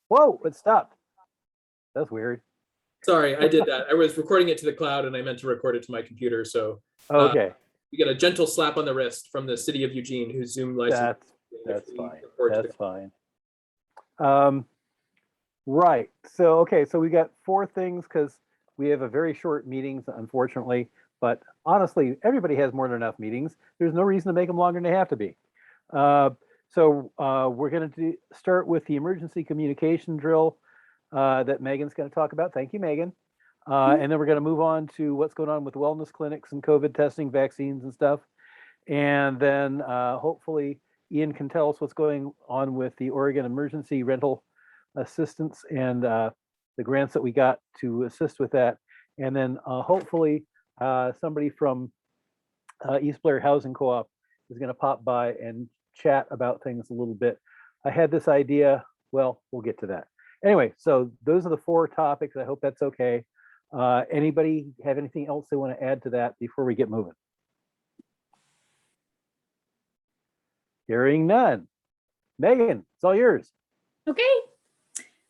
Whoa, it stopped. That's weird. Sorry, I did that. I was recording it to the cloud and I meant to record it to my computer. So Okay, we get a gentle slap on the wrist from the city of Eugene, whose Zoom license. that's fine. That's fine. Right. So, okay. So we got 4 things because we have a very short meetings, unfortunately. But honestly, everybody has more than enough meetings. There's no reason to make them longer than they have to be. We're going to start with the emergency communication drill that Megan's going to talk about. Thank you, Megan. And then we're going to move on to what's going on with wellness clinics and COVID testing, vaccines and stuff. And then hopefully Ian can tell us what's going on with the Oregon Emergency Rental Assistance and the grants that we got to assist with that. And then hopefully somebody from East Blair Housing Co-op is going to pop by and chat about things a little bit. I had this idea. Well, we'll get to that. Anyway, so those are the 4 topics. I hope that's okay. Anybody have anything else they want to add to that before we get moving? Hearing none. Megan, it's all yours. Okay.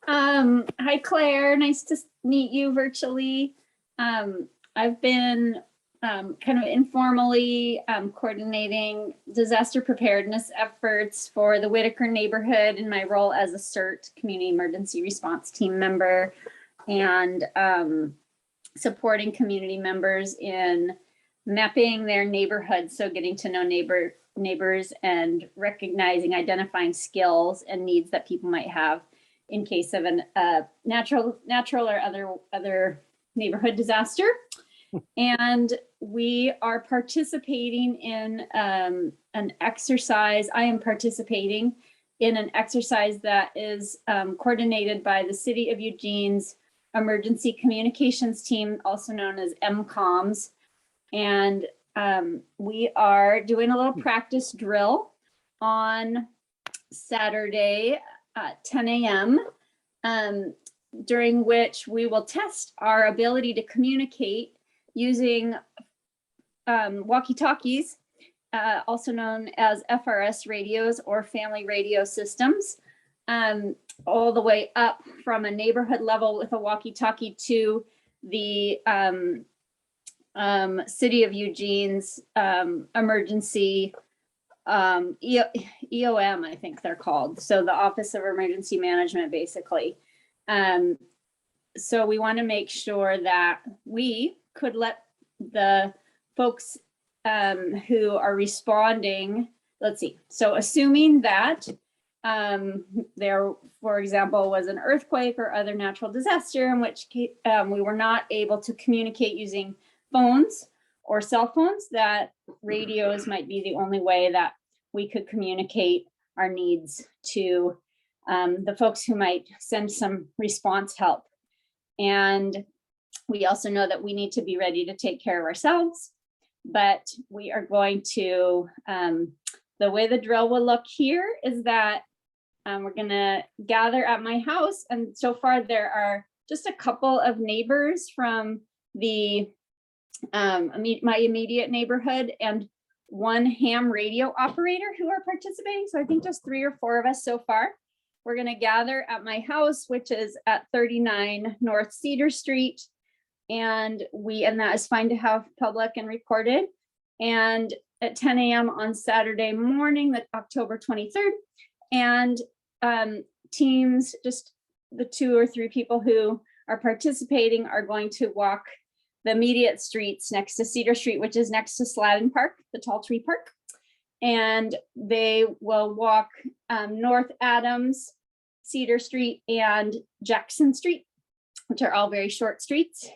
Hi, Claire. Nice to meet you virtually. I've been kind of informally coordinating disaster preparedness efforts for the Whitaker neighborhood in my role as a CERT, Community Emergency Response Team member, and supporting community members in mapping their neighborhood. So getting to know neighbors and recognizing, identifying skills and needs that people might have in case of a natural or other neighborhood disaster. And we are participating in an exercise. I am participating in an exercise that is coordinated by the City of Eugene's Emergency Communications Team, also known as MCOMS. And we are doing a little practice drill on Saturday at 10 a.m. During which we will test our ability to communicate using walkie-talkies, also known as FRS radios or family radio systems, all the way up from a neighborhood level with a walkie-talkie to the City of Eugene's emergency EOM, I think they're called. So the Office of Emergency Management, basically. So we want to make sure that we could let the folks who are responding, let's see. So assuming that there, for example, was an earthquake or other natural disaster in which case, we were not able to communicate using phones or cell phones, that radios might be the only way that we could communicate our needs to the folks who might send some response help. And we also know that we need to be ready to take care of ourselves, but we are going to, the way the drill will look here is that we're gonna gather at my house. And so far there are just a couple of neighbors from the my immediate neighborhood and one ham radio operator who are participating. So I think just 3 or 4 of us so far. We're going to gather at my house, which is at 39 North Cedar Street. And that is fine to have public and recorded. And at 10 a.m. on Saturday morning, the October 23rd. And teams, just the 2 or 3 people who are participating are going to walk the immediate streets next to Cedar Street, which is next to Slavin Park, the tall tree park. And they will walk North Adams, Cedar Street, and Jackson Street, which are all very short streets,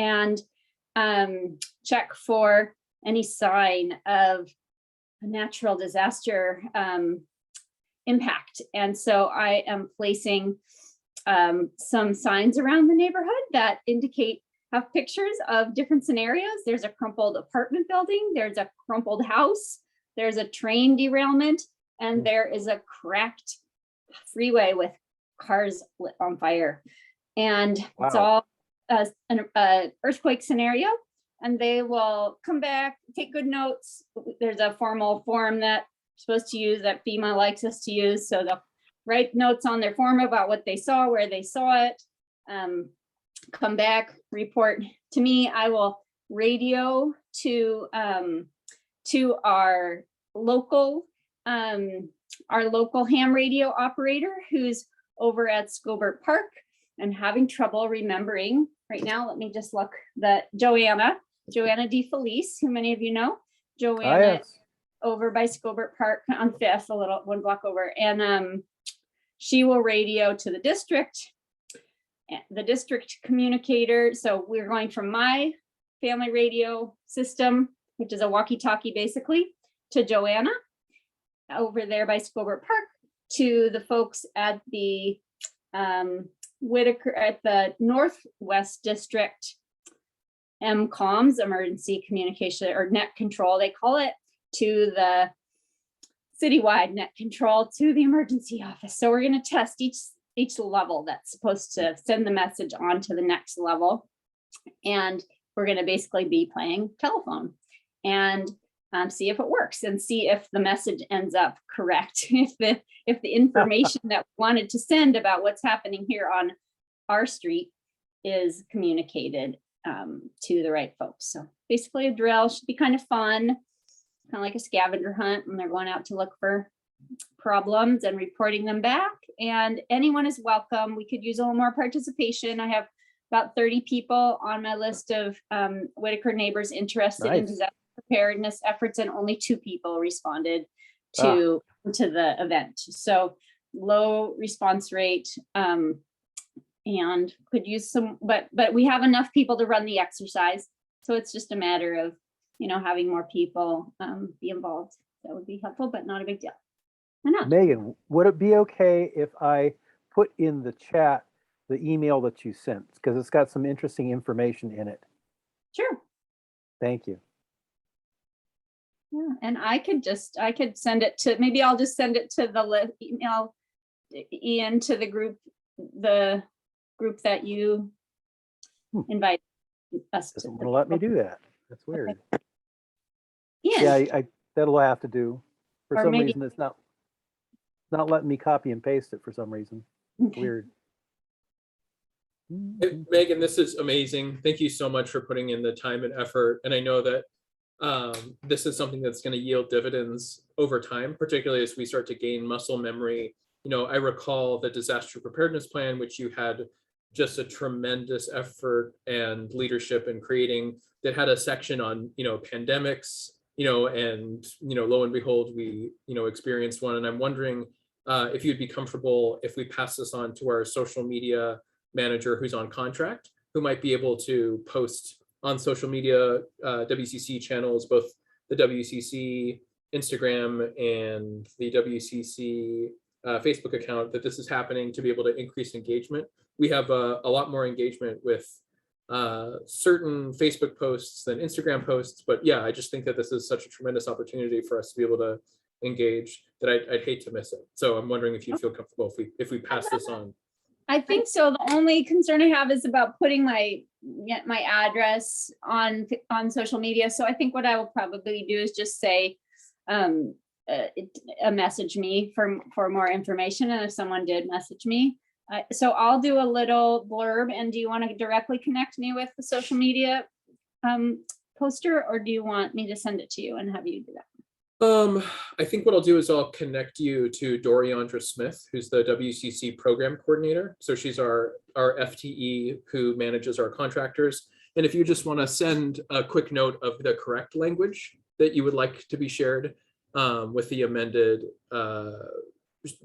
and check for any sign of a natural disaster impact. And so I am placing some signs around the neighborhood that have pictures of different scenarios. There's a crumpled apartment building, there's a crumpled house, there's a train derailment, and there is a cracked freeway with cars lit on fire. And wow. It's all an earthquake scenario, and they will come back, take good notes. There's a formal form that we're supposed to use that FEMA likes us to use. So they'll write notes on their form about what they saw, where they saw it, come back, report to me. I will radio to our local ham radio operator who's over at Scobert Park. I'm having trouble remembering right now. Let me just look. Joanna DeFelice, who many of you know. Joanna yes. over by Scobert Park on 5th, one block over. And she will radio to the district communicator. So we're going from my family radio system, which is a walkie-talkie basically, to Joanna over there by Scobert Park, to the folks at the Whitaker at the Northwest District MCOMS, emergency communication or net control, they call it, to the citywide net control, to the emergency office. So we're going to test each level that's supposed to send the message on to the next level. And we're going to basically be playing telephone and see if it works and see if the message ends up correct. If the information that we wanted to send about what's happening here on our street is communicated to the right folks. So basically a drill should be kind of fun, kind of like a scavenger hunt when they're going out to look for problems and reporting them back. And anyone is welcome. We could use a little more participation. I have about 30 people on my list of Whitaker neighbors interested in disaster preparedness efforts, and only 2 people responded to the event. So low response rate, and could use some, but we have enough people to run the exercise. So it's just a matter of, having more people be involved. That would be helpful, but not a big deal. Why not? Megan, would it be okay if I put in the chat the email that you sent? Because it's got some interesting information in it. Sure. Thank you. Yeah, and I could send it to, maybe I'll just send it to the email, Ian, to the group that you invite us to. Doesn't want to let me do that. That's weird. Okay. Ian. Yeah, that'll have to do. For Or some maybe- reason, it's not letting me copy and paste it for some reason. Weird. Megan, this is amazing. Thank you so much for putting in the time and effort. And I know that this is something that's going to yield dividends over time, particularly as we start to gain muscle memory. I recall the disaster preparedness plan, which you had just a tremendous effort and leadership in creating, that had a section on, pandemics, and, lo and behold, we, experienced one. And I'm wondering if you'd be comfortable if we pass this on to our social media manager who's on contract, who might be able to post on social media, WCC channels, both the WCC Instagram and the WCC Facebook account, that this is happening, to be able to increase engagement. We have a lot more engagement with certain Facebook posts than Instagram posts, but yeah, I just think that this is such a tremendous opportunity for us to be able to engage that I'd hate to miss it. So I'm wondering if you feel comfortable if we pass this on. I think so. The only concern I have is about putting my address on social media. So I think what I will probably do is just say, message me for more information. And if someone did message me, so I'll do a little blurb. And do you want to directly connect me with the social media poster, or do you want me to send it to you and have you do that? I think what I'll do is I'll connect you to Doriandra Smith, who's the WCC program coordinator. So she's our FTE who manages our contractors. And if you just want to send a quick note of the correct language that you would like to be shared with the amended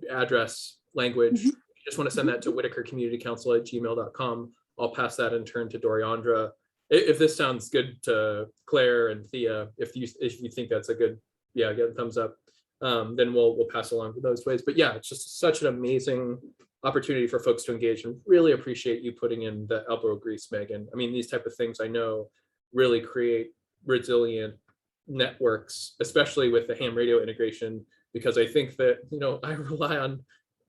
address language, you just want to send that to whitakercommunitycouncil@gmail.com. I'll pass that in turn to Doriandra. If this sounds good to Claire and Thea, if you think that's a good, yeah, get a thumbs up, then we'll pass along those ways. But yeah, it's just such an amazing opportunity for folks to engage, and really appreciate you putting in the elbow grease, Megan. I mean, these type of things I know really create resilient networks, especially with the ham radio integration, because I think that, I rely on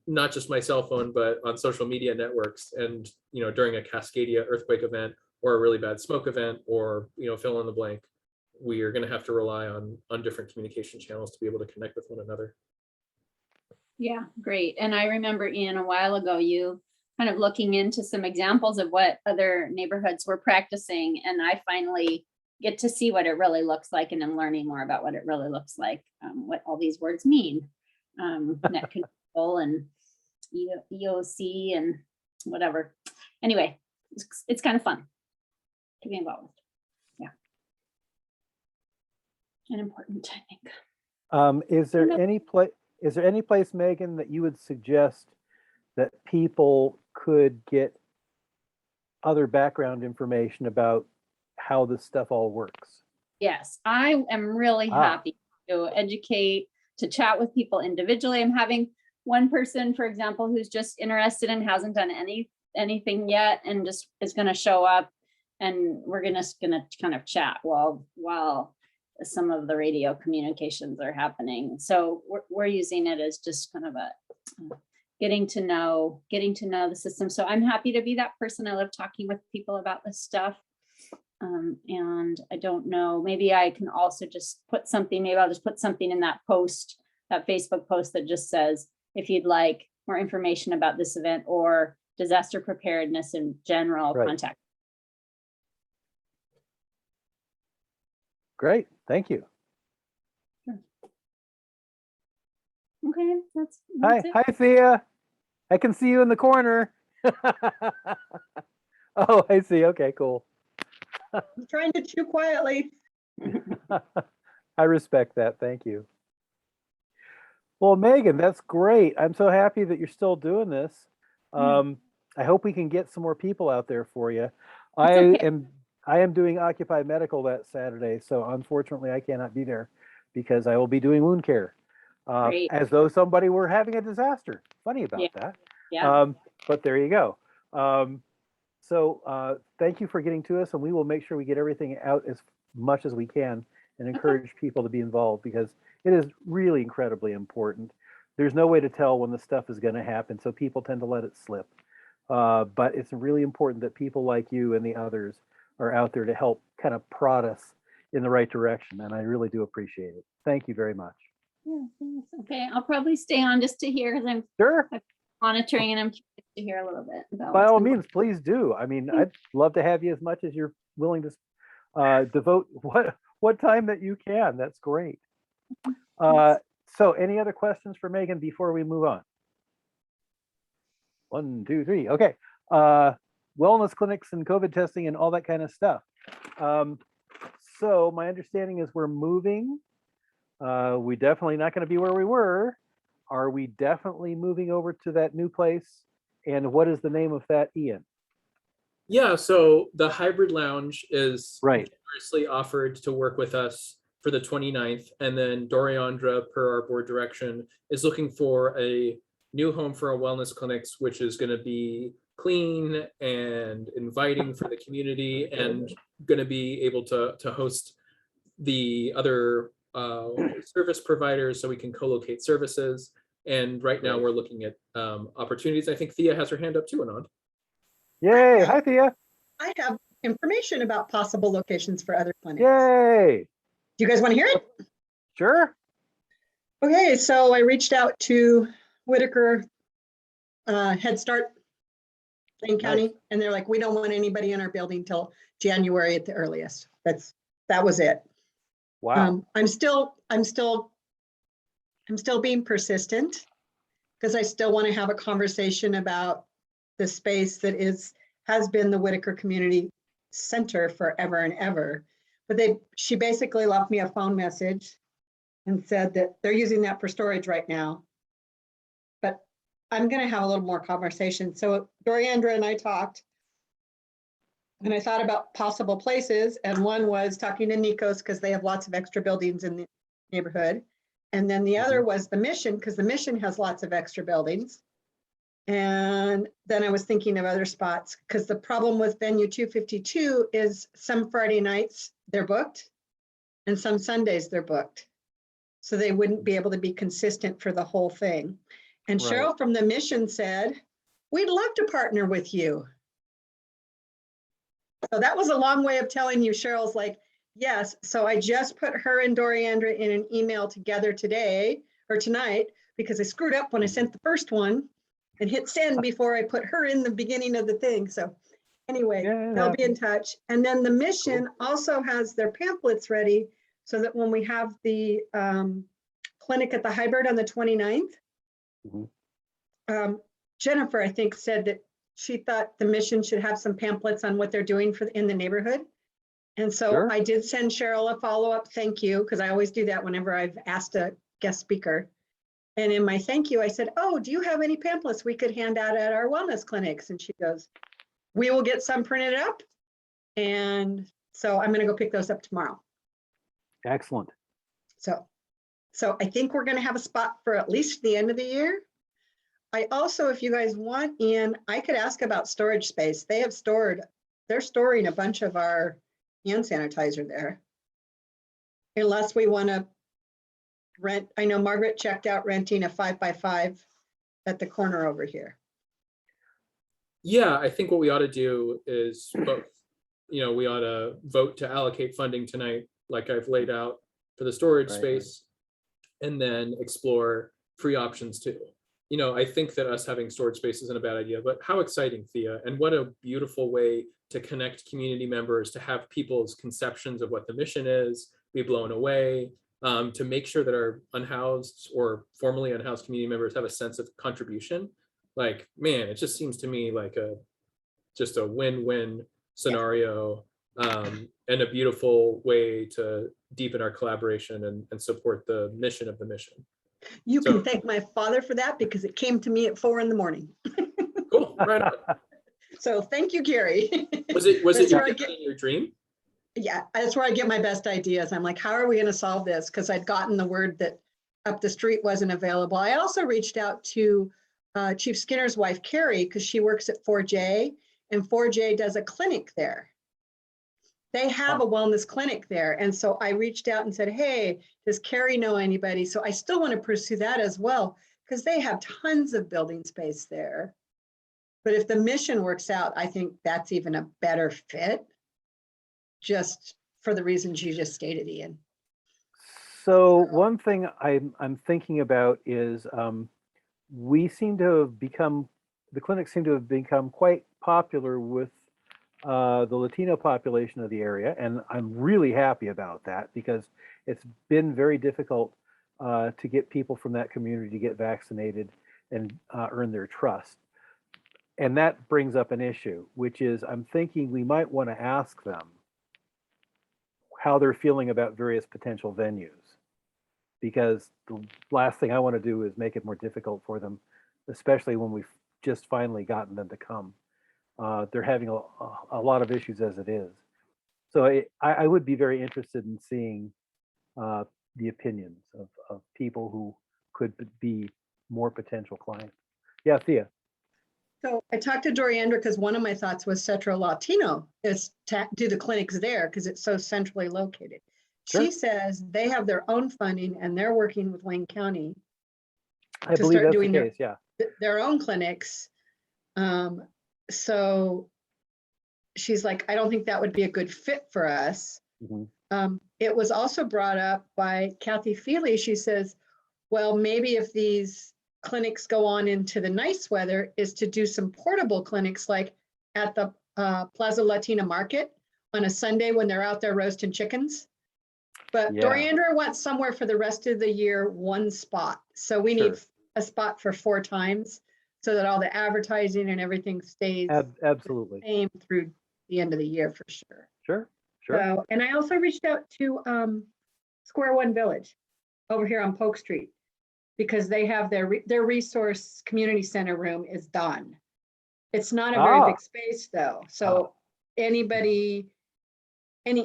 not just my cell phone, but on social media networks. And, during a Cascadia earthquake event or a really bad smoke event, or, fill in the blank, we are going to have to rely on different communication channels to be able to connect with one another. Yeah, great. And I remember, Ian, a while ago, you kind of looking into some examples of what other neighborhoods were practicing. And I finally get to see what it really looks like, and I'm learning more about what it really looks like, what all these words mean. Net control and EOC and whatever. Anyway, it's kind of fun to be involved. Yeah. And important, I think. Is there any place, Megan, that you would suggest that people could get other background information about how this stuff all works? Yes, I am really happy to educate, to chat with people individually. I'm having one person, for example, who's just interested and hasn't done anything yet, and just is going to show up, and we're gonna kind of chat while some of the radio communications are happening. So we're using it as just kind of a getting to know the system. So I'm happy to be that person. I love talking with people about this stuff. And I don't know, maybe I can also just put something, maybe I'll just put something in that post, that Facebook post that just says, if you'd like more information about this event or disaster preparedness in general, Right. contact. Great, thank you. Okay, that's Hi, it. hi, Thea. I can see you in the corner. Oh, I see. Okay, cool. I'm trying to chew quietly. I respect that. Thank you. Well, Megan, that's great. I'm so happy that you're still doing this. I hope we can get some more people out there for you. I am doing Occupy Medical that Saturday, so unfortunately I cannot be there because I will be doing wound care. As though somebody were having a disaster. Funny about that. Yeah. But there you go. So thank you for getting to us, and we will make sure we get everything out as much as we can and encourage people to be involved, because it is really incredibly important. There's no way to tell when the stuff is going to happen, so people tend to let it slip. But it's really important that people like you and the others are out there to help kind of prod us in the right direction, and I really do appreciate it. Thank you very much. Yeah, thanks. Okay, I'll probably stay on just to hear, because I'm Sure. monitoring and I'm curious to hear a little bit about By what's all been means, please do. I mean, I'd love to have you as much as you're willing to devote what time that you can. That's great. So any other questions for Megan before we move on? 1, 2, 3. Okay. Wellness clinics and COVID testing and all that kind of stuff. So my understanding is we're moving. We definitely not going to be where we were. Are we definitely moving over to that new place? And what is the name of that, Ian? Yeah, so the hybrid lounge is Right. generously offered to work with us for the 29th. And then Doriandra, per our board direction, is looking for a new home for our wellness clinics, which is going to be clean and inviting for the community, and going to be able to host the other service providers so we can co-locate services. And right now we're looking at opportunities. I think Thea has her hand up too, Anand. Yay. Hi, Thea. I have information about possible locations for other clinics. Yay. Do you guys want to hear it? Sure. Okay, so I reached out to Whitaker Head Start, Plain County, and they're like, we don't want anybody in our building till January at the earliest. That was it. Wow. I'm still being persistent, because I still want to have a conversation about the space that has been the Whitaker Community Center forever and ever. But she basically left me a phone message and said that they're using that for storage right now. But I'm going to have a little more conversation. So Doriandra and I talked, and I thought about possible places. And one was talking to Nikos, because they have lots of extra buildings in the neighborhood. And then the other was the Mission, because the Mission has lots of extra buildings. And then I was thinking of other spots, because the problem with venue 252 is some Friday nights they're booked and some Sundays they're booked. So they wouldn't be able to be consistent for the whole thing. And Right. Cheryl from the Mission said, we'd love to partner with you. So that was a long way of telling you, Cheryl's like, yes. So I just put her and Doriandra in an email together today or tonight, because I screwed up when I sent the first one and hit send before I put her in the beginning of the thing. So anyway, Yeah, they'll be in touch. And then the mission also has their pamphlets ready so that when we have the clinic at the Hybrid on the 29th, Jennifer, I think, said that she thought the mission should have some pamphlets on what they're doing in the neighborhood. And so Sure. I did send Cheryl a follow-up thank you, because I always do that whenever I've asked a guest speaker. And in my thank you, I said, oh, do you have any pamphlets we could hand out at our wellness clinics? And she goes, we will get some printed up. And so I'm going to go pick those up tomorrow. Excellent. So I think we're going to have a spot for at least the end of the year. I also, if you guys want in, I could ask about storage space. They're storing a bunch of our hand sanitizer there. Unless we want to rent, I know Margaret checked out renting a 5x5 at the corner over here. Yeah, I think what we ought to do is both. We ought to vote to allocate funding tonight, like I've laid out for the storage space, and then explore free options too. I think that us having storage space isn't a bad idea, but how exciting, Thea, and what a beautiful way to connect community members, to have people's conceptions of what the mission is be blown away, to make sure that our unhoused or formerly unhoused community members have a sense of contribution. Like, man, it just seems to me like just a win-win scenario, and a beautiful way to deepen our collaboration and support the mission of the mission. You can thank my father for that, because it came to me at 4 a.m. Cool, right on. So thank you, Gary. Was it your dream? Yeah, that's where I get my best ideas. I'm like, how are we going to solve this? Because I'd gotten the word that up the street wasn't available. I also reached out to Chief Skinner's wife, Carrie, because she works at 4J, and 4J does a clinic there. They have a wellness clinic there. And so I reached out and said, hey, does Carrie know anybody? So I still want to pursue that as well, because they have tons of building space there. But if the mission works out, I think that's even a better fit, just for the reasons you just stated, Ian. So one thing I'm thinking about is we seem to have become, the clinics seem to have become quite popular with the Latino population of the area, and I'm really happy about that, because it's been very difficult to get people from that community to get vaccinated and earn their trust. And that brings up an issue, which is I'm thinking we might want to ask them how they're feeling about various potential venues, because the last thing I want to do is make it more difficult for them, especially when we've just finally gotten them to come. They're having a lot of issues as it is. So I would be very interested in seeing the opinions of people who could be more potential clients. Yeah, Thea. So I talked to Doriandra, because one of my thoughts was Centro Latino is to do the clinics there because it's so centrally located. Sure. She says they have their own funding and they're working with Wayne County I to believe start that's doing the case, yeah. their own clinics. So she's like, I don't think that would be a good fit for us. Mm-hmm. It was also brought up by Kathy Feely. She says, well, maybe if these clinics go on into the nice weather, is to do some portable clinics like at the Plaza Latina Market on a Sunday when they're out there roasting chickens. But Yeah. Doriandra wants somewhere for the rest of the year, one spot. So we need a spot for 4 times so that all the advertising and everything stays Absolutely. the same through the end of the year for sure. Sure. So, and I also reached out to Square One Village over here on Polk Street, because they have their resource community center room is done. It's not a very big space though. So any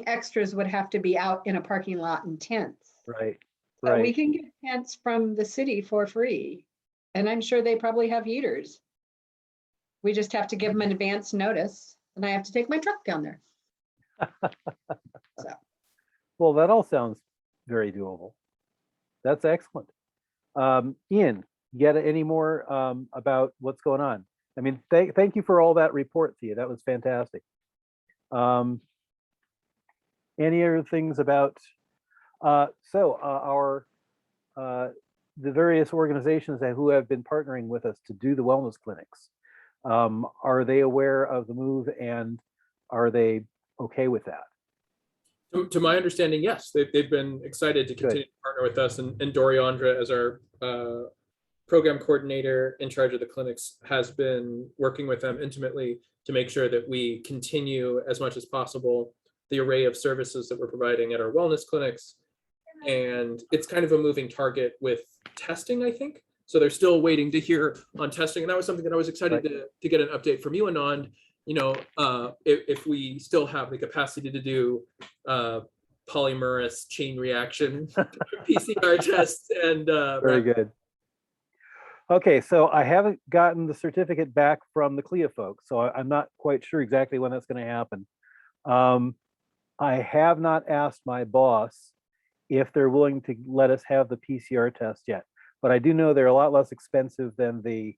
extras would have to be out in a parking lot in tents. Right. But we can get tents from the city for free. And I'm sure they probably have heaters. We just have to give them an advance notice, and I have to take my truck down there. So. Well, that all sounds very doable. That's excellent. Ian, you got any more about what's going on? I mean, thank you for all that report, Thea. That was fantastic. Any other things about, our the various organizations who have been partnering with us to do the wellness clinics, are they aware of the move and are they okay with that? To my understanding, yes, they've been excited to continue to partner with us, and Doriandra, as our program coordinator in charge of the clinics, has been working with them intimately to make sure that we continue as much as possible the array of services that we're providing at our wellness clinics. And it's kind of a moving target with testing, I think. So they're still waiting to hear on testing. And that was something that I was excited to get an update from you, Anand. If we still have the capacity to do polymerase chain reaction PCR tests and very good. Okay, so I haven't gotten the certificate back from the CLIA folks, so I'm not quite sure exactly when that's going to happen. I have not asked my boss if they're willing to let us have the PCR test yet, but I do know they're a lot less expensive than the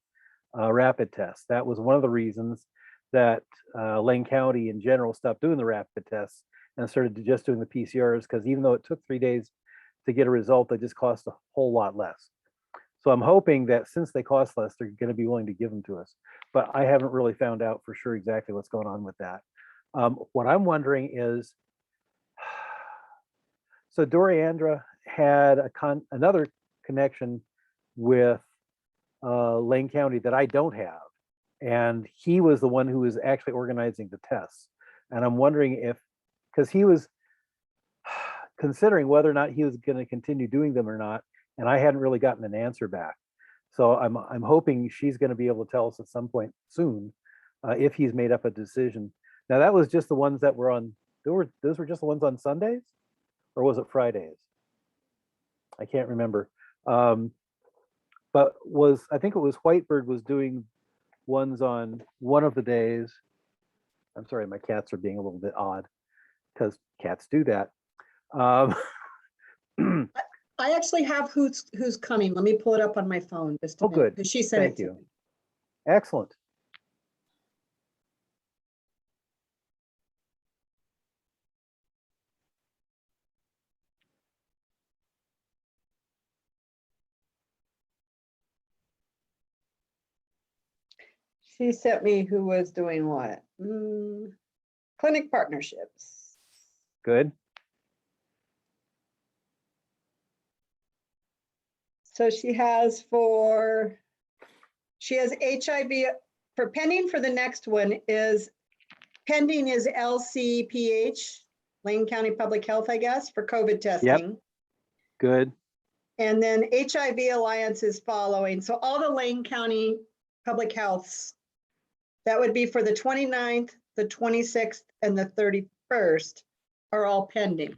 rapid test. That was one of the reasons that Lane County in general stopped doing the rapid tests and started just doing the PCRs, because even though it took 3 days to get a result, they just cost a whole lot less. So I'm hoping that since they cost less, they're going to be willing to give them to us. But I haven't really found out for sure exactly what's going on with that. What I'm wondering is, so Doriandra had another connection with Lane County that I don't have. And he was the one who was actually organizing the tests. And I'm wondering if, because he was considering whether or not he was going to continue doing them or not, and I hadn't really gotten an answer back. So I'm hoping she's going to be able to tell us at some point soon if he's made up a decision. Now that was just the ones that were on. Those were just the ones on Sundays, or was it Fridays? I can't remember. But I think it was Whitebird was doing ones on one of the days. I'm sorry, my cats are being a little bit odd because cats do that. I actually have who's coming. Let me pull it up on my phone. Just a minute, good. because she sent Thank it to you. me. Excellent. She sent me who was doing what? Clinic partnerships. Good. So she has HIV for pending. For the next one is pending is LCPH, Lane County Public Health, I guess, for COVID testing. Good. And then HIV Alliance is following. So all the Lane County Public Healths, that would be for the 29th, the 26th, and the 31st are all pending.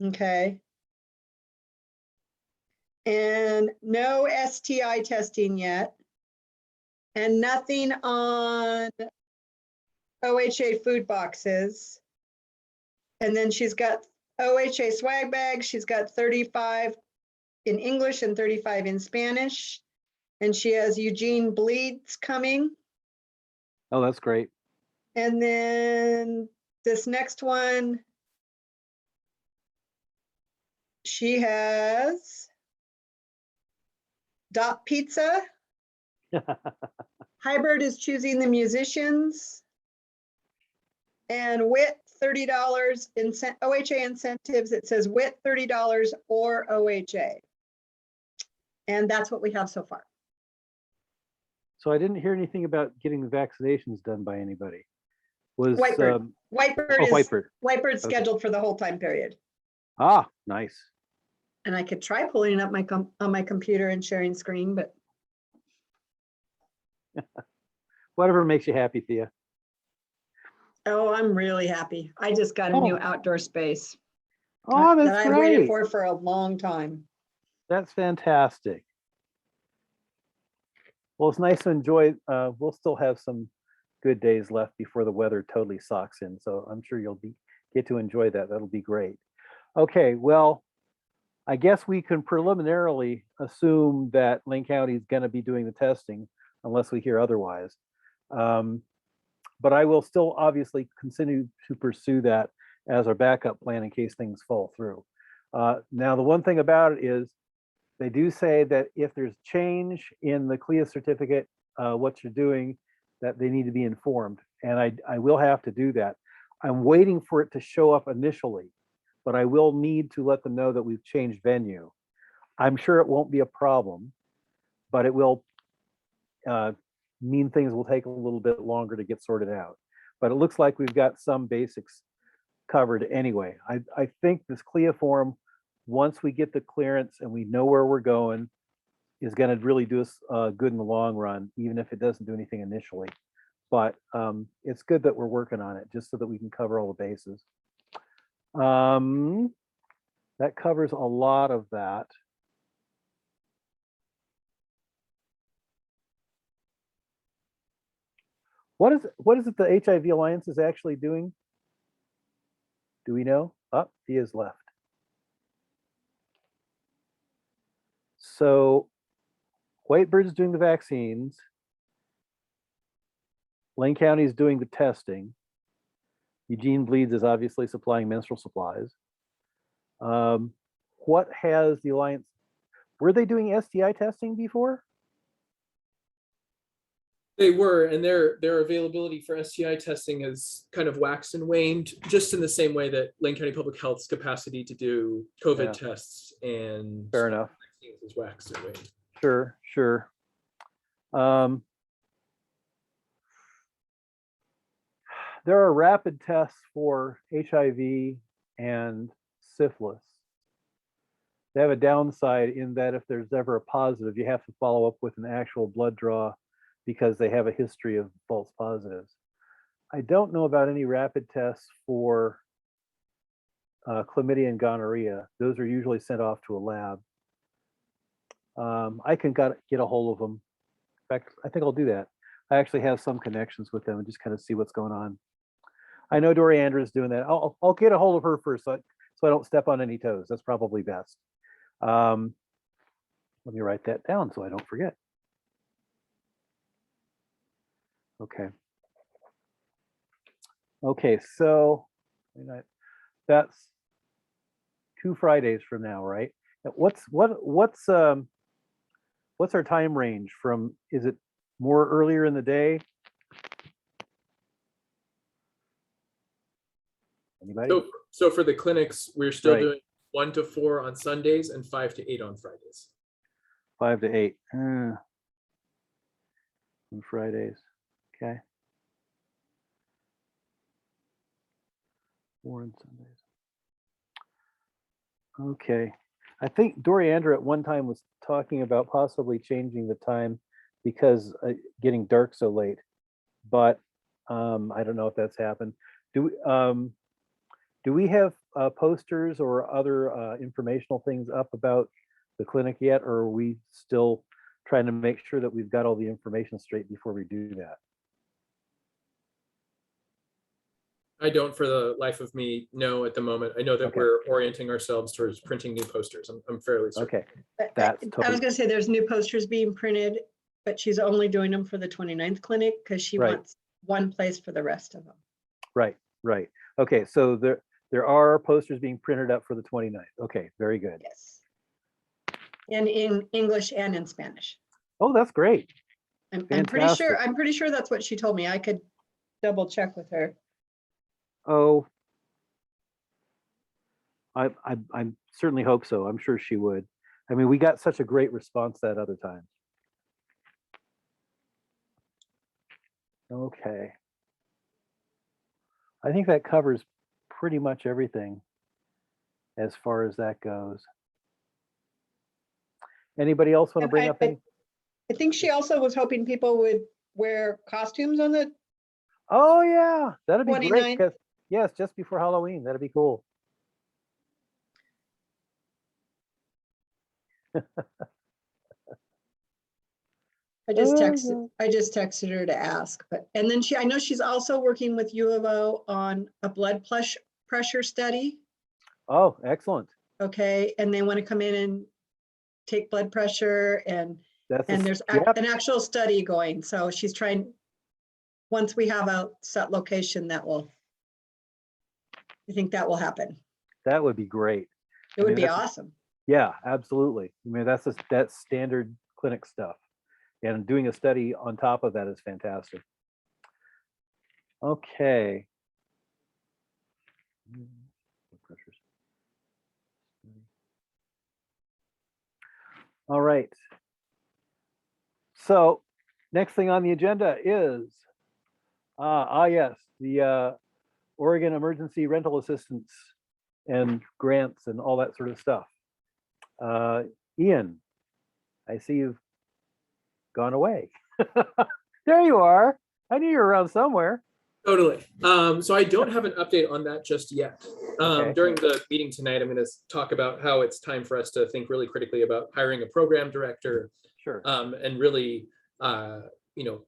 Okay. And no STI testing yet. And nothing on OHA food boxes. And then she's got OHA swag bags. She's got 35 in English and 35 in Spanish. And she has Eugene Bleeds coming. Oh, that's great. And then this next one, she has Dot Pizza. Hybrid is choosing the musicians. And WIT $30 OHA incentives. It says WIT $30 or OHA. And that's what we have so far. So I didn't hear anything about getting the vaccinations done by anybody. Was Whitebird. Whitebird's Okay. scheduled for the whole time period. Ah, nice. And I could try pulling it up on my computer and sharing screen, but Whatever makes you happy, Thea. oh, I'm really happy. I just got a new outdoor space Oh, that that's I waited great. for a long time. That's fantastic. Well, it's nice to enjoy. We'll still have some good days left before the weather totally socks in. So I'm sure you'll get to enjoy that. That'll be great. Okay, well, I guess we can preliminarily assume that Lane County is going to be doing the testing unless we hear otherwise. But I will still obviously continue to pursue that as our backup plan in case things fall through. Now, the one thing about it is They do say that if there's change in the CLIA certificate, what you're doing, that they need to be informed. And I will have to do that. I'm waiting for it to show up initially, but I will need to let them know that we've changed venue. I'm sure it won't be a problem, but it will mean things will take a little bit longer to get sorted out. But it looks like we've got some basics covered anyway. I think this CLIA form, once we get the clearance and we know where we're going, is going to really do us good in the long run, even if it doesn't do anything initially. But it's good that we're working on it just so that we can cover all the bases. That covers a lot of that. What is it the HIV Alliance is actually doing? Do we know? Oh, he is left. So Whitebird is doing the vaccines. Lane County is doing the testing. Eugene Bleeds is obviously supplying menstrual supplies. What has the Alliance, were they doing STI testing before? They were, and their availability for STI testing has kind of waxed and waned, just in the same way that Lane County Public Health's capacity to do COVID tests and Fair enough. vaccines has waxed and waned. Sure. There are rapid tests for HIV and syphilis. They have a downside in that if there's ever a positive, you have to follow up with an actual blood draw because they have a history of false positives. I don't know about any rapid tests for chlamydia and gonorrhea. Those are usually sent off to a lab. I can get a hold of them. In fact, I think I'll do that. I actually have some connections with them and just kind of see what's going on. I know Doriandra is doing that. I'll get a hold of her first so I don't step on any toes. That's probably best. Let me write that down so I don't forget. Okay, so that's 2 Fridays from now, right? What's our time range from? Is it more earlier in the day? Anybody? So for the clinics, we're still doing 1 to 4 on Sundays and 5 to 8 on Fridays. 5 to 8 on Fridays. Okay. 4 on Sundays. Okay. I think Doriandra at one time was talking about possibly changing the time because getting dark so late, but I don't know if that's happened. Do we have posters or other informational things up about the clinic yet, or are we still trying to make sure that we've got all the information straight before we do that? I don't, for the life of me, know at the moment. I know that we're orienting ourselves towards printing new posters. I'm fairly certain. Okay. I was going to say there's new posters being printed, but she's only doing them for the 29th clinic because she wants one place for the rest of them. Right. Okay, so there are posters being printed up for the 29th. Okay, very good. Yes. And in English and in Spanish. Oh, that's great. I'm pretty sure that's what she told me. I could double check with her. Oh, I certainly hope so. I'm sure she would. I mean, we got such a great response that other time. Okay. I think that covers pretty much everything as far as that goes. Anybody else want to bring up any? I think she also was hoping people would wear costumes on the Oh yeah, that'd be 29th. great. Because yes, just before Halloween, that'd be cool. I just texted her to ask, and then I know she's also working with U of O on a blood pressure study. Oh, excellent. Okay, and they want to come in and take blood pressure and there's an actual study going. So she's trying, once we have a set location, I think that will happen. That would be great. It would be awesome. Yeah, absolutely. I mean, that's standard clinic stuff. And doing a study on top of that is fantastic. Okay. All right. So next thing on the agenda is, yes, the Oregon Emergency Rental Assistance and grants and all that sort of stuff. Ian, I see you've gone away. There you are. I knew you were around somewhere. Totally. So I don't have an update on that just yet. Okay. During the meeting tonight, I'm going to talk about how it's time for us to think really critically about hiring a program director, Sure. and really,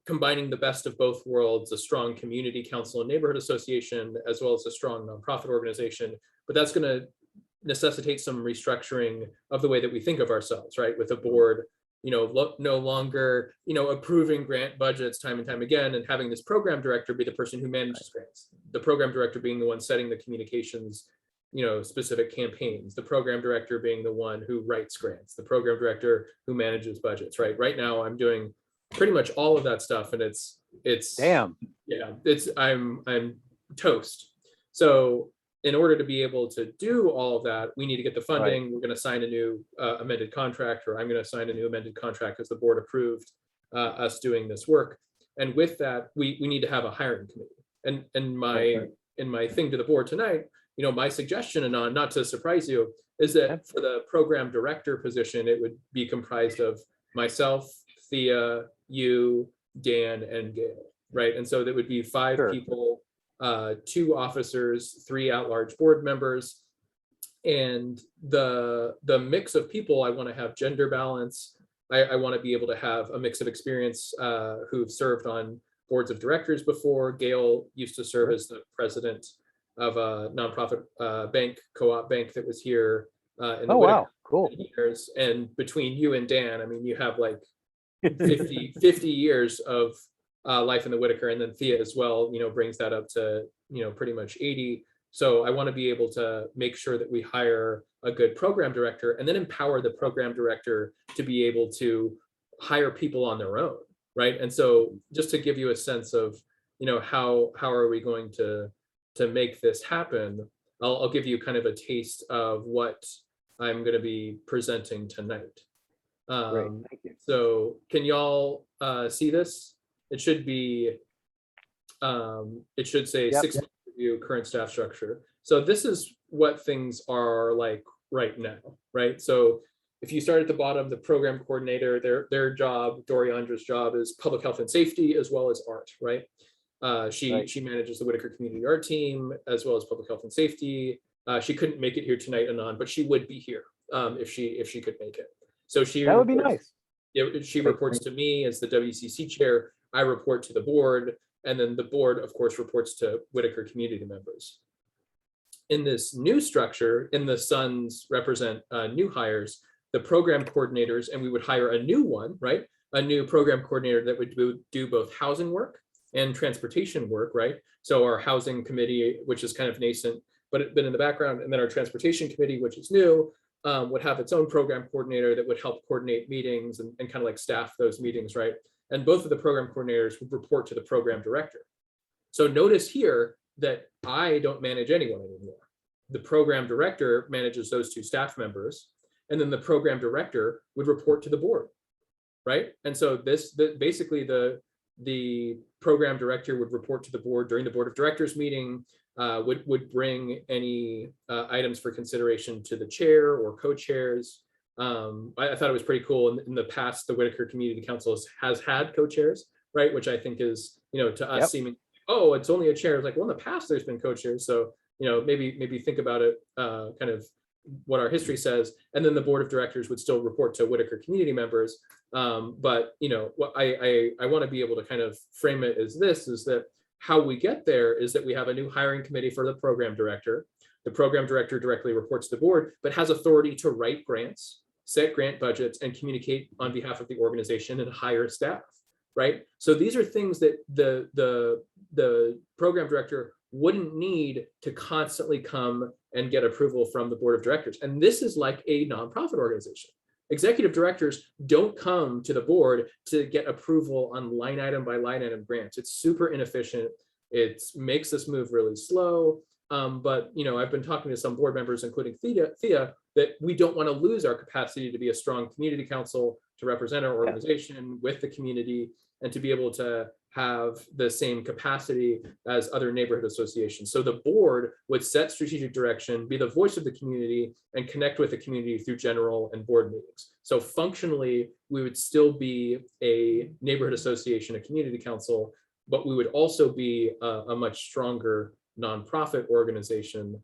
combining the best of both worlds, a strong community council and neighborhood association, as well as a strong nonprofit organization. But that's going to necessitate some restructuring of the way that we think of ourselves, right? With a board, no longer, approving grant budgets time and time again, and having this program director be the person who manages grants. The program director being the one setting the communications, specific campaigns. The program director being the one who writes grants. The program director who manages budgets, right? Right now, I'm doing pretty much all of that stuff, and it's Damn. yeah, I'm toast. So in order to be able to do all of that, we need to get the funding. Right. We're going to sign a new amended contract, or I'm going to sign a new amended contract as the board approved us doing this work. And with that, we need to have a hiring committee. And my thing to the board tonight, my suggestion, and not to surprise you, is that for the program director position, it would be comprised of myself, Thea, you, Dan, and Gail, right? And so that would be 5 people, 2 officers, 3 at-large board members, and the mix of people, I want to have gender balance. I want to be able to have a mix of experience who've served on boards of directors before. Gail used to serve as the president of a nonprofit bank, co-op bank that was here in the wow, cool years. And between you and Dan, I mean, you have like 50 years of life in the Whitaker, and then Thea as well, brings that up to, pretty much 80. So I want to be able to make sure that we hire a good program director, and then empower the program director to be able to hire people on their own, right? And so just to give you a sense of, how are we going to make this happen, I'll give you kind of a taste of what I'm going to be presenting tonight. Great, thank you. So can y'all see this? It should be, it should say 6 month review, current staff structure. So this is what things are like right now, right? So if you start at the bottom, the program coordinator, their job, Doriandra's job, is public health and safety as well as art, right? She manages the Whitaker Community Art Team as well as public health and safety. She couldn't make it here tonight, Anon, but she would be here if she could make it. So that would be nice. Yeah, she reports to me as the WCC chair. I report to the board, and then the board, of course, reports to Whitaker community members. In this new structure, in the Sons represent new hires, the program coordinators, and we would hire a new one, right? A new program coordinator that would do both housing work and transportation work, right? So our housing committee, which is kind of nascent, but it's been in the background, and then our transportation committee, which is new, would have its own program coordinator that would help coordinate meetings and kind of like staff those meetings, right? And both of the program coordinators would report to the program director. So notice here that I don't manage anyone anymore. The program director manages those 2 staff members, and then the program director would report to the board, right? And so basically the program director would report to the board during the board of directors meeting, would bring any items for consideration to the chair or co-chairs. I thought it was pretty cool. In the past, the Whitaker Community Council has had co-chairs, right? Which I think is, to us seeming, oh, it's only a chair. It's like, well, in the past, there's been co-chairs. So, maybe think about it, kind of what our history says. And then the board of directors would still report to Whitaker community members. But, what I want to be able to kind of frame it as this, is that how we get there is that we have a new hiring committee for the program director. The program director directly reports to the board, but has authority to write grants, set grant budgets, and communicate on behalf of the organization and hire staff, right? So these are things that the program director wouldn't need to constantly come and get approval from the board of directors. And this is like a nonprofit organization. Executive directors don't come to the board to get approval on line item by line item grants. It's super inefficient. It makes us move really slow. But I've been talking to some board members, including Thea, that we don't want to lose our capacity to be a strong community council, to represent our organization with the community, and to be able to have the same capacity as other neighborhood associations. So the board would set strategic direction, be the voice of the community, and connect with the community through general and board meetings. So functionally, we would still be a neighborhood association, a community council, but we would also be a much stronger nonprofit organization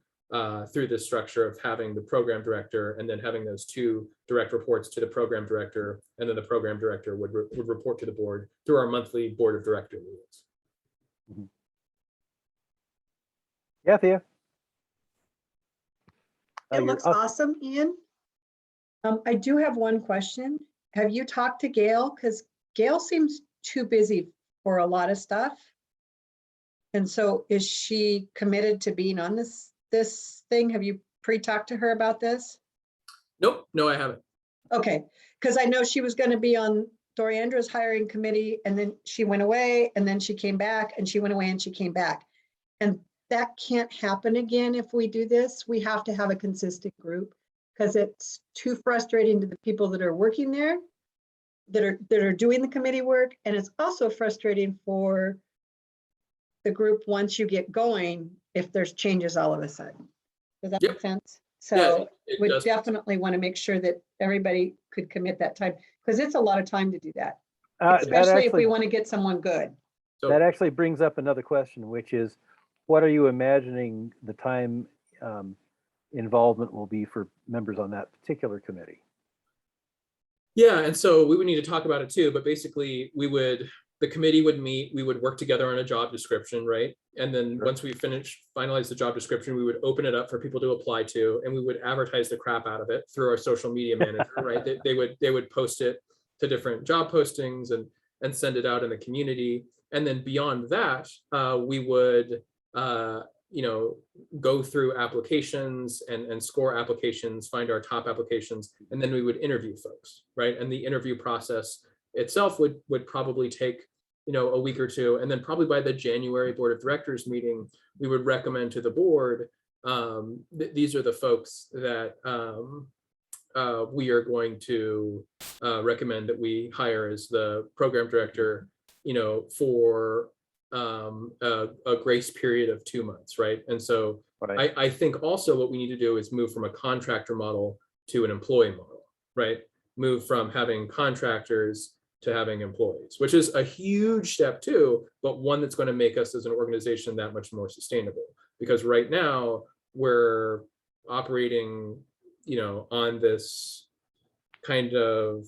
through this structure of having the program director and then having those two direct reports to the program director, and then the program director would report to the board through our monthly board of director meetings. Mm-hmm. Yeah, Thea. It looks awesome, Ian. I do have one question. Have you talked to Gail? Because Gail seems too busy for a lot of stuff. And so is she committed to being on this thing? Have you pre-talked to her about this? Nope, no, I haven't. Okay, because I know she was going to be on Doriandra's hiring committee, and then she went away, and then she came back, and she went away, and she came back. And that can't happen again if we do this. We have to have a consistent group, because it's too frustrating to the people that are working there, that are doing the committee work, and it's also frustrating for the group once you get going if there's changes all of a sudden. Does that make sense? So we definitely want to make sure that everybody could commit that time, because it's a lot of time to do that, especially if we want to get someone good. So that actually brings up another question, which is, what are you imagining the time involvement will be for members on that particular committee? Yeah, and so we would need to talk about it too, but basically the committee would meet, we would work together on a job description, right? And then once we finalize the job description, we would open it up for people to apply to, and we would advertise the crap out of it through our social media manager, right? They would post it to different job postings and send it out in the community. And then beyond that, we would go through applications and score applications, find our top applications, and then we would interview folks, right? And the interview process itself would probably take a week or two, and then probably by the January board of directors meeting, we would recommend to the board, these are the folks that we are going to recommend that we hire as the program director, for a grace period of 2 months, right? And so I think also what we need to do is move from a contractor model to an employee model, right? Move from having contractors to having employees, which is a huge step too, but one that's going to make us as an organization that much more sustainable. Because right now we're operating, on this kind of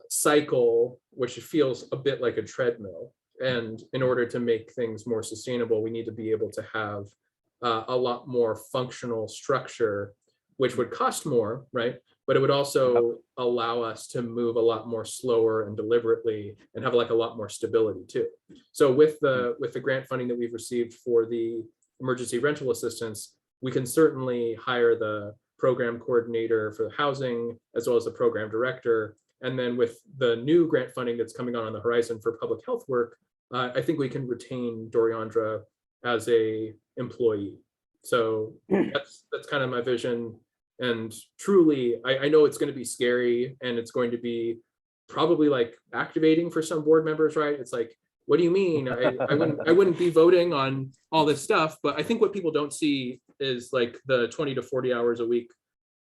cycle, which feels a bit like a treadmill. And in order to make things more sustainable, we need to be able to have a lot more functional structure, which would cost more, right? But it would also allow us to move a lot more slower and deliberately, and have like a lot more stability too. So with the grant funding that we've received for the emergency rental assistance, we can certainly hire the program coordinator for the housing, as well as the program director. And then with the new grant funding that's coming on the horizon for public health work, I think we can retain Doriandra as a employee. So that's kind of my vision. And truly, I know it's going to be scary, and it's going to be probably like activating for some board members, right? It's like, what do you mean? I wouldn't be voting on all this stuff. But I think what people don't see is like the 20 to 40 hours a week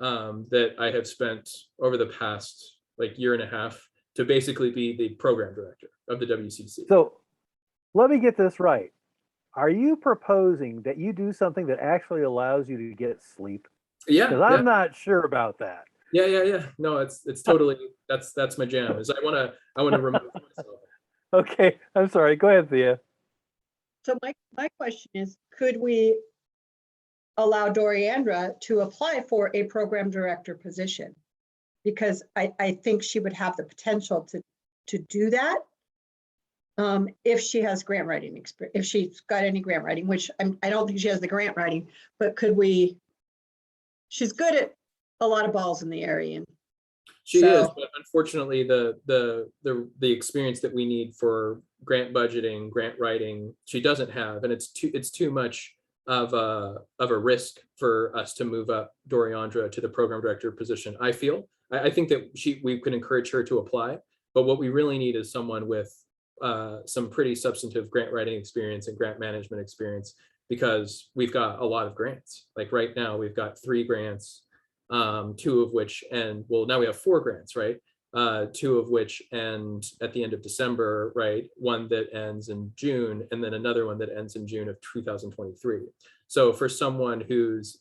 that I have spent over the past like year and a half to basically be the program director of the WCC. So let me get this right. Are you proposing that you do something that actually allows you to get sleep? Yeah, because I'm not sure about that. Yeah. No, it's totally, that's my jam. Is I want to remove myself. Okay, I'm sorry. Go ahead, Thea. So my question is, could we allow Doriandra to apply for a program director position? Because I think she would have the potential to do that. if she has grant writing experience, if she's got any grant writing, which I don't think she has the grant writing, but she's good at a lot of balls in the area. And She is, so- but unfortunately, the experience that we need for grant budgeting, grant writing, she doesn't have, and it's too much of a risk for us to move up Doriandra to the program director position. I feel. I think that we could encourage her to apply, but what we really need is someone with some pretty substantive grant writing experience and grant management experience, because we've got a lot of grants. Like right now, we've got 3 grants, 2 of which, and well, now we have 4 grants, right? 2 of which end at the end of December, right? One that ends in June, and then another one that ends in June of 2023. So for someone who's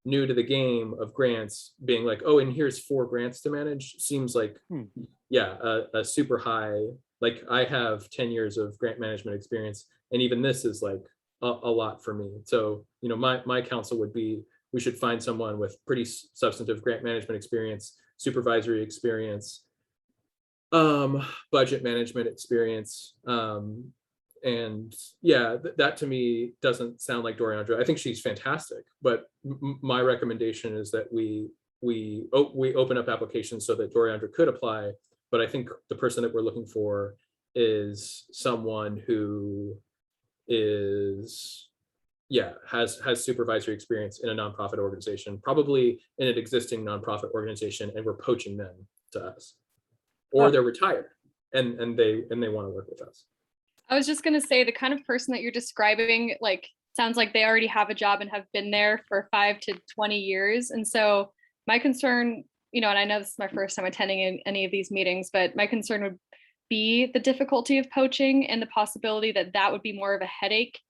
new to the game of grants, being like, oh, and here's 4 grants to manage, seems like, yeah, a super high. Like I have 10 years of grant management experience, and even this is like a lot for me. So, you know, my counsel would be, we should find someone with pretty substantive grant management experience, supervisory experience, budget management experience. And yeah, that to me doesn't sound like Doriandra. I think she's fantastic, but my recommendation is that we open up applications so that Doriandra could apply. But I think the person that we're looking for is someone who is, yeah, has supervisory experience in a nonprofit organization, probably in an existing nonprofit organization, and we're poaching them to us, or they're retired and they want to work with us. I was just going to say, the kind of person that you're describing, like, sounds like they already have a job and have been there for 5 to 20 years. And so my concern, you know, and I know this is my first time attending any of these meetings, but my concern would be the difficulty of poaching and the possibility that that would be more of a headache,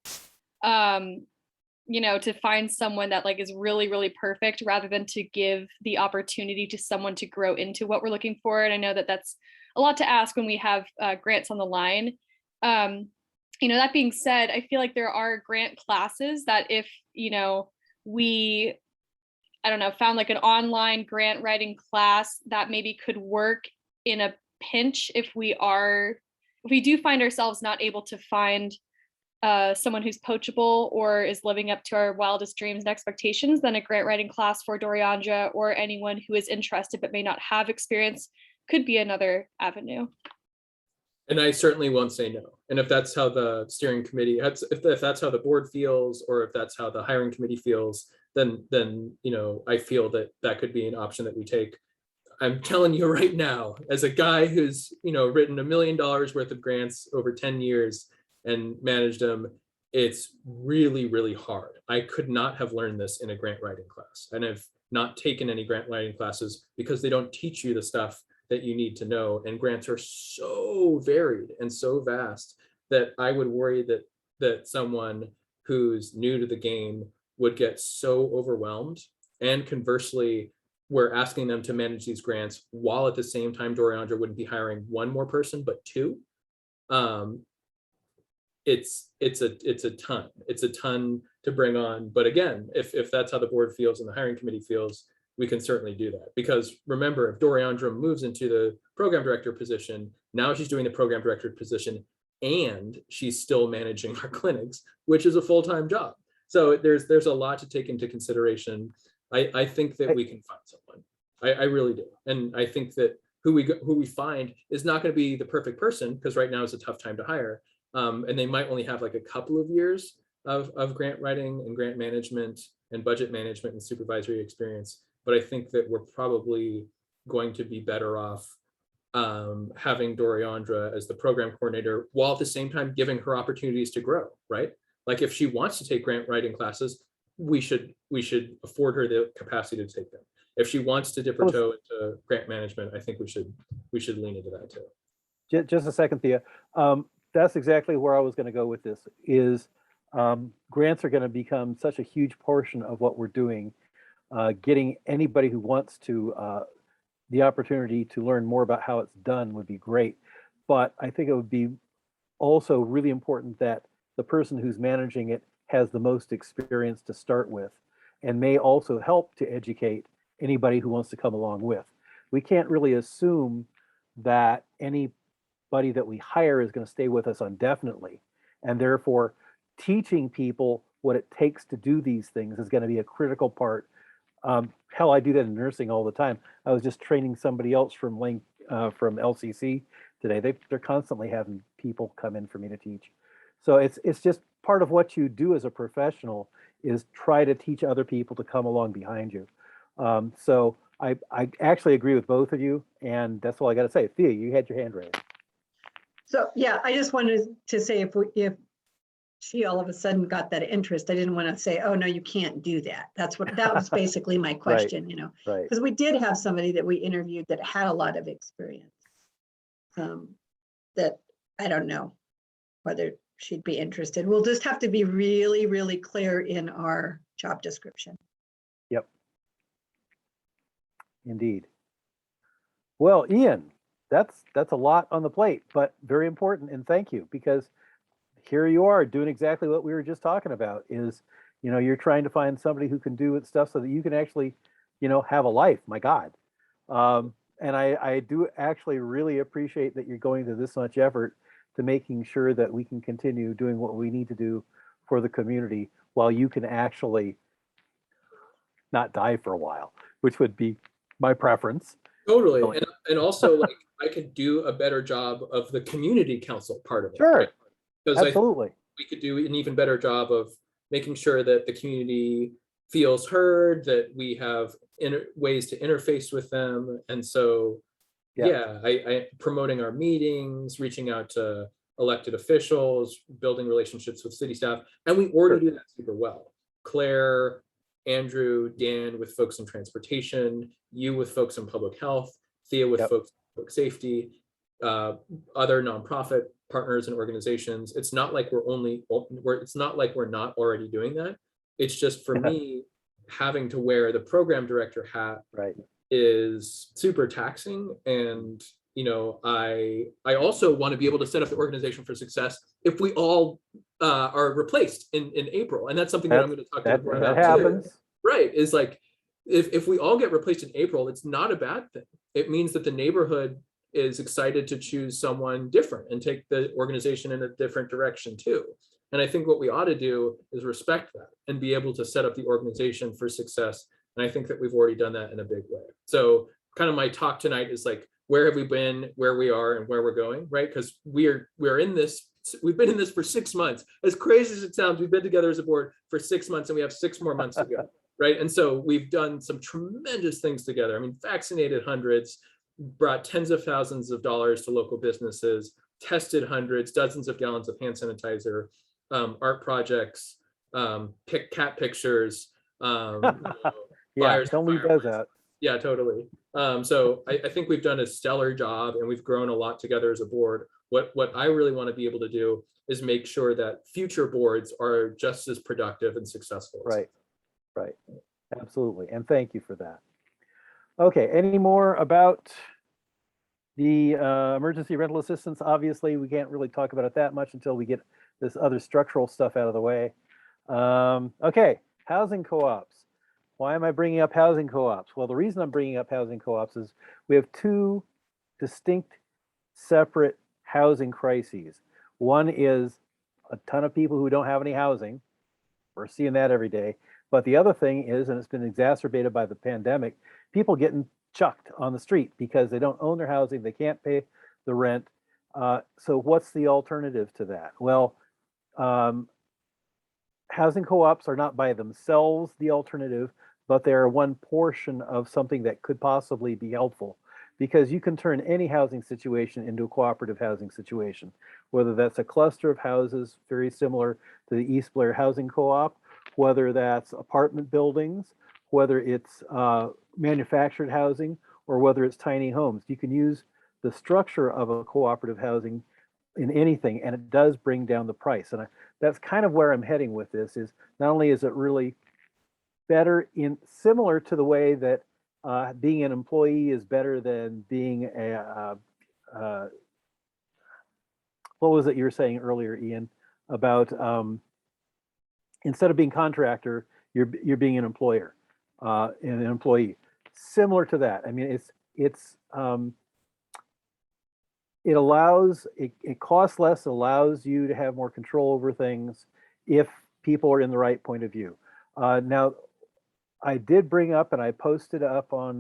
you know, to find someone that like is really, really perfect, rather than to give the opportunity to someone to grow into what we're looking for. And I know that that's a lot to ask when we have grants on the line. You know, that being said, I feel like there are grant classes that if, you know, we, I don't know, found like an online grant writing class that maybe could work in a pinch if we do find ourselves not able to find someone who's poachable or is living up to our wildest dreams and expectations, then a grant writing class for Doriandra or anyone who is interested but may not have experience could be another avenue. And I certainly won't say no. And if that's how the steering committee, if that's how the board feels, or if that's how the hiring committee feels, then you know, I feel that could be an option that we take. I'm telling you right now, as a guy who's, you know, written $1 million worth of grants over 10 years and managed them, it's really, really hard. I could not have learned this in a grant writing class, and I've not taken any grant writing classes because they don't teach you the stuff that you need to know. And grants are so varied and so vast that I would worry that someone who's new to the game would get so overwhelmed. And conversely, we're asking them to manage these grants while at the same time Doriandra wouldn't be hiring 1 more person, but 2. It's a ton to bring on. But again, if that's how the board feels and the hiring committee feels, we can certainly do that. Because remember, if Doriandra moves into the program director position, now she's doing the program director position and she's still managing our clinics, which is a full-time job. So there's a lot to take into consideration. I think that we can find someone. I really do. And I think that who we find is not going to be the perfect person, because right now is a tough time to hire. And they might only have like a couple of years of grant writing and grant management and budget management and supervisory experience. But I think that we're probably going to be better off having Doriandra as the program coordinator, while at the same time giving her opportunities to grow, right? Like if she wants to take grant writing classes, we should afford her the capacity to take them. If she wants to dip her toe into grant management, I think we should lean into that too. Just a second, Thea. That's exactly where I was going to go with this. Is grants are going to become such a huge portion of what we're doing. Getting anybody who wants to the opportunity to learn more about how it's done would be great. But I think it would be also really important that the person who's managing it has the most experience to start with, and may also help to educate anybody who wants to come along with. We can't really assume that any everybody that we hire is going to stay with us indefinitely. And therefore, teaching people what it takes to do these things is going to be a critical part. Hell, I do that in nursing all the time. I was just training somebody else from from LCC today. They're constantly having people come in for me to teach. So it's just part of what you do as a professional is try to teach other people to come along behind you. So I actually agree with both of you, and that's all I got to say. Thea, you had your hand raised. So, yeah, I just wanted to say if she all of a sudden got that interest, I didn't want to say, oh, no, you can't do that. That was basically my question, Right. because we did have somebody that we interviewed that had a lot of experience. That I don't know whether she'd be interested. We'll just have to be really, really clear in our job description. Yep. Indeed. Well, Ian, that's a lot on the plate, but very important. And thank you, because here you are doing exactly what we were just talking about is, you're trying to find somebody who can do it stuff so that you can actually, have a life. My God. And I do actually really appreciate that you're going to this much effort to making sure that we can continue doing what we need to do for the community while you can actually not die for a while, which would be my preference. Totally. Really. And also, like, I could do a better job of the community council part of it. Sure. Right? Because I think Absolutely. we could do an even better job of making sure that the community feels heard, that we have ways to interface with them. And so, Yeah. I promoting our meetings, reaching out to elected officials, building relationships with city staff, and we already do that super well. Claire, Andrew, Dan with folks in transportation, you with folks in public health, Thea with Yep. folks in public safety, other nonprofit partners and organizations. It's not like it's not like we're not already doing that. It's just for me, having to wear the program director hat Right. is super taxing. And I also want to be able to set up the organization for success if we all are replaced in April. And that's something that I'm going to talk to the board that about happens. too. Right. Is like, if we all get replaced in April, it's not a bad thing. It means that the neighborhood is excited to choose someone different and take the organization in a different direction too. And I think what we ought to do is respect that and be able to set up the organization for success. And I think that we've already done that in a big way. So kind of my talk tonight is like, where have we been, where we are, and where we're going, right? Because we've been in this for 6 months. As crazy as it sounds, we've been together as a board for 6 months, and we have 6 more months to go, right? And so we've done some tremendous things together. I mean, vaccinated hundreds, brought tens of thousands of dollars to local businesses, tested hundreds, dozens of gallons of hand sanitizer, art projects, cat pictures, Yeah, don't leave those out. Yeah, totally. So I think we've done a stellar job, and we've grown a lot together as a board. What I really want to be able to do is make sure that future boards are just as productive and successful. Right. Absolutely. And thank you for that. Okay, any more about the emergency rental assistance? Obviously, we can't really talk about it that much until we get this other structural stuff out of the way. Okay, housing co-ops. Why am I bringing up housing co-ops? Well, the reason I'm bringing up housing co-ops is we have two distinct, separate housing crises. One is a ton of people who don't have any housing. We're seeing that every day. But the other thing is, and it's been exacerbated by the pandemic, people getting chucked on the street because they don't own their housing, they can't pay the rent. So what's the alternative to that? Well, housing co-ops are not by themselves the alternative, but they're one portion of something that could possibly be helpful, because you can turn any housing situation into a cooperative housing situation, whether that's a cluster of houses very similar to the East Blair Housing Co-op, whether that's apartment buildings, whether it's manufactured housing, or whether it's tiny homes. You can use the structure of a cooperative housing in anything, and it does bring down the price. And that's kind of where I'm heading with this, is not only is it really better similar to the way that being an employee is better than being what was it you were saying earlier, Ian, about instead of being contractor, you're being an employer and an employee. Similar to that. I mean, it's it allows, it costs less, allows you to have more control over things if people are in the right point of view. Now, I did bring up, and I posted up on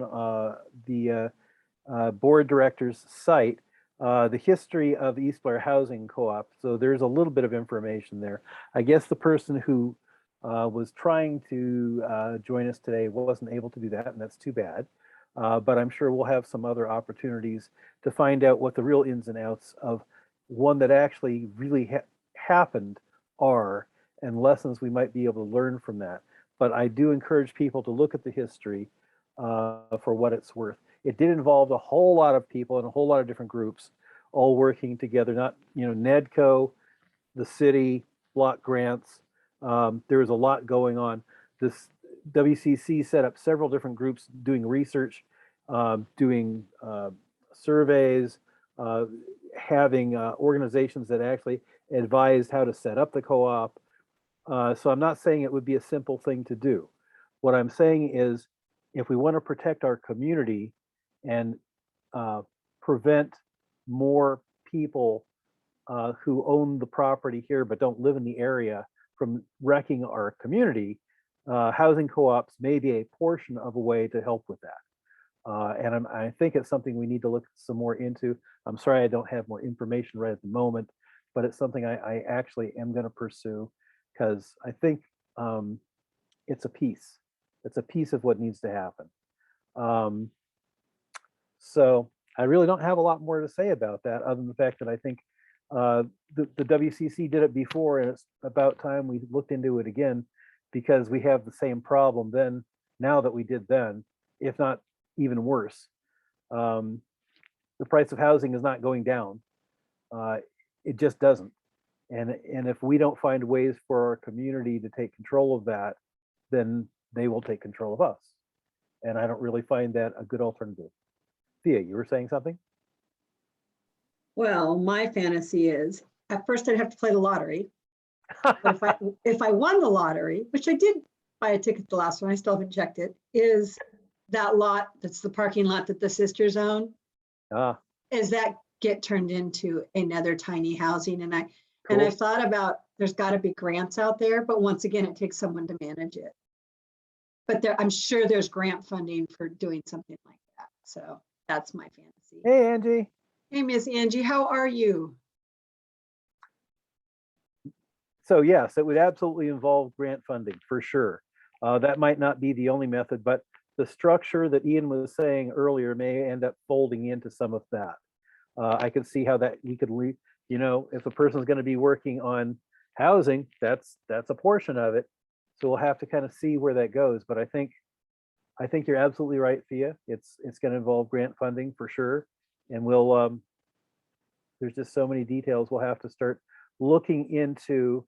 the board director's site, the history of East Blair Housing Co-op. So there's a little bit of information there. I guess the person who was trying to join us today wasn't able to do that, and that's too bad. But I'm sure we'll have some other opportunities to find out what the real ins and outs of one that actually really happened are, and lessons we might be able to learn from that. But I do encourage people to look at the history for what it's worth. It did involve a whole lot of people and a whole lot of different groups all working together, not, NEDCO, the city, block grants. There was a lot going on. This WCC set up several different groups doing research, doing surveys, having organizations that actually advised how to set up the co-op. So I'm not saying it would be a simple thing to do. What I'm saying is, if we want to protect our community and prevent more people who own the property here but don't live in the area from wrecking our community, housing co-ops may be a portion of a way to help with that. And I think it's something we need to look some more into. I'm sorry I don't have more information right at the moment, but it's something I actually am going to pursue, because I think it's a piece. It's a piece of what needs to happen. So I really don't have a lot more to say about that, other than the fact that I think the WCC did it before, and it's about time we looked into it again, because we have the same problem then, now that we did then, if not even worse. The price of housing is not going down. It just doesn't. And if we don't find ways for our community to take control of that, then they will take control of us. And I don't really find that a good alternative. Thea, you were saying something? Well, my fantasy is, at first I'd have to play the lottery. But if I won the lottery, which I did buy a ticket the last one, I still haven't checked it, is that lot, that's the parking lot that the sisters own, is that get turned into another tiny housing. And I've thought about, there's got to be grants out there, but once again, it takes someone to manage it. But I'm sure there's grant funding for doing something like that. So that's my fantasy. Hey, Angie. Hey, Miss Angie, how are you? So yes, it would absolutely involve grant funding for sure. That might not be the only method, but the structure that Ian was saying earlier may end up folding into some of that. I could see how that we could, if a person's going to be working on housing, that's a portion of it. So we'll have to kind of see where that goes. But I think you're absolutely right, Thea. It's going to involve grant funding for sure, and we'll there's just so many details. We'll have to start looking into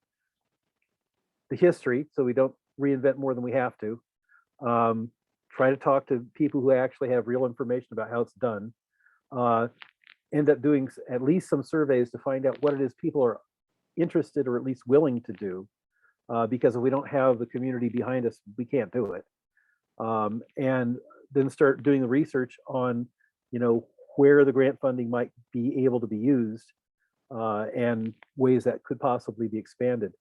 the history so we don't reinvent more than we have to. Try to talk to people who actually have real information about how it's done. End up doing at least some surveys to find out what it is people are interested or at least willing to do. Because if we don't have the community behind us, we can't do it. And then start doing the research on, where the grant funding might be able to be used, and ways that could possibly be expanded.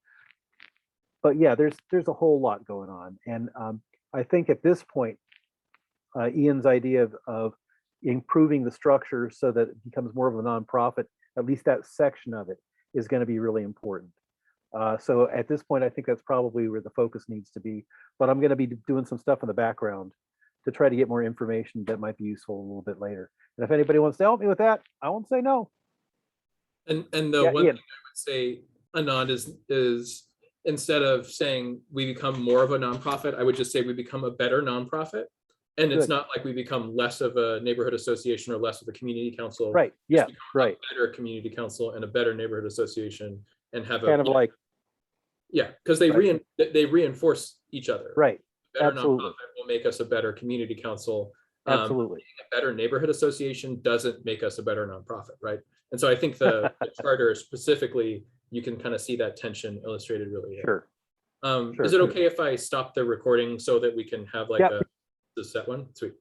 But yeah, there's a whole lot going on. And I think at this point, Ian's idea of improving the structure so that it becomes more of a nonprofit, at least that section of it, is going to be really important. So at this point, I think that's probably where the focus needs to be. But I'm going to be doing some stuff in the background to try to get more information that might be useful a little bit later. And if anybody wants to help me with that, I won't say no. And the one Ian. thing I would say, Anand, is instead of saying we become more of a nonprofit, I would just say we become a better nonprofit. And it's not like we become less of a neighborhood association or less of a community council. Right. Yeah. Right. A better community council and a better neighborhood association, and have Kind of like. Yeah, because they reinforce each other. Right. Better Absolutely. nonprofit will make us a better community council. Absolutely. A better neighborhood association doesn't make us a better nonprofit, right? And so I think the charter specifically, you can kind of see that tension illustrated really well. Sure. Is it okay if I stop the recording so that we can have like the set one? Sweet.